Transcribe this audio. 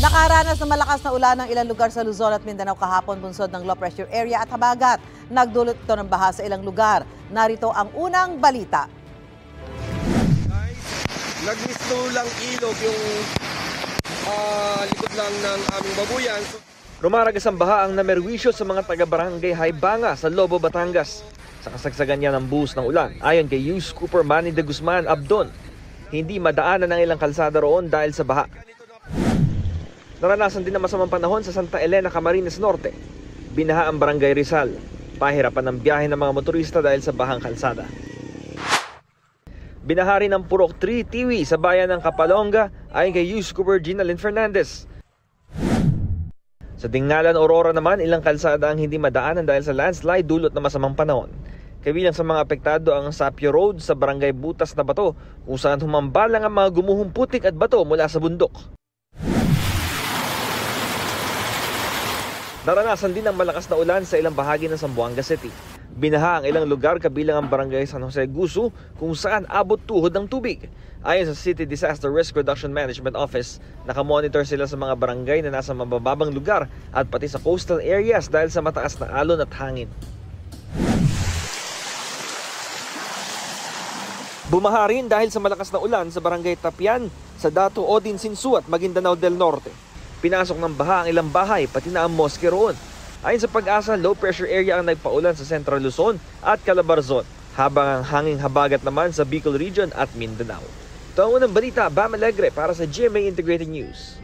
Nakaranas ng malakas na ulan ng ilang lugar sa Luzon at Mindanao kahapon, bunsod ng low pressure area at habagat. Nagdulot ito ng baha sa ilang lugar. Narito ang unang balita. Nagmisto lang ilog yung likod lang ng aming babuyan. Rumaragas ang baha ang namerwisyo sa mga taga-barangay Haibanga sa Lobo, Batangas. Sa kasagsagan niya ng buhos ng ulan, ayon kay Yus Cooper Manny de Guzman Abdon, hindi madaanan ang ilang kalsada roon dahil sa baha. Naranasan din ang masamang panahon sa Santa Elena, Camarines Norte. Binaha ang barangay Rizal. Pahirapan ang biyahe ng mga motorista dahil sa bahang kalsada. Binaha rin ang Purok 3 Tiwi sa bayan ng Kapalonga ayon kay Yus Cooper Ginalyn Fernandez. Sa Dingalan, Aurora naman, ilang kalsada ang hindi madaanan dahil sa landslide dulot ng masamang panahon. Kabilang sa mga apektado ang Sapio Road sa barangay Butas na Bato, kung saan humambalang ang mga gumuhong putik at bato mula sa bundok. Naranasan din ang malakas na ulan sa ilang bahagi ng Zamboanga City. Binaha ang ilang lugar kabilang ang barangay San Jose Gusu kung saan abot tuhod ng tubig. Ayon sa City Disaster Risk Reduction Management Office, nakamonitor sila sa mga barangay na nasa mabababang lugar at pati sa coastal areas dahil sa mataas na alon at hangin. Bumaha rin dahil sa malakas na ulan sa barangay Tapian, sa Dato Odin Sinsu at Maguindanao del Norte. Pinasok ng baha ang ilang bahay pati na ang moske roon. Ayon sa Pag-asa, low pressure area ang nagpaulan sa Central Luzon at Calabarzon, habang ang hanging habagat naman sa Bicol Region at Mindanao. Ito ang unang balita, Bam Alegre para sa GMA Integrated News.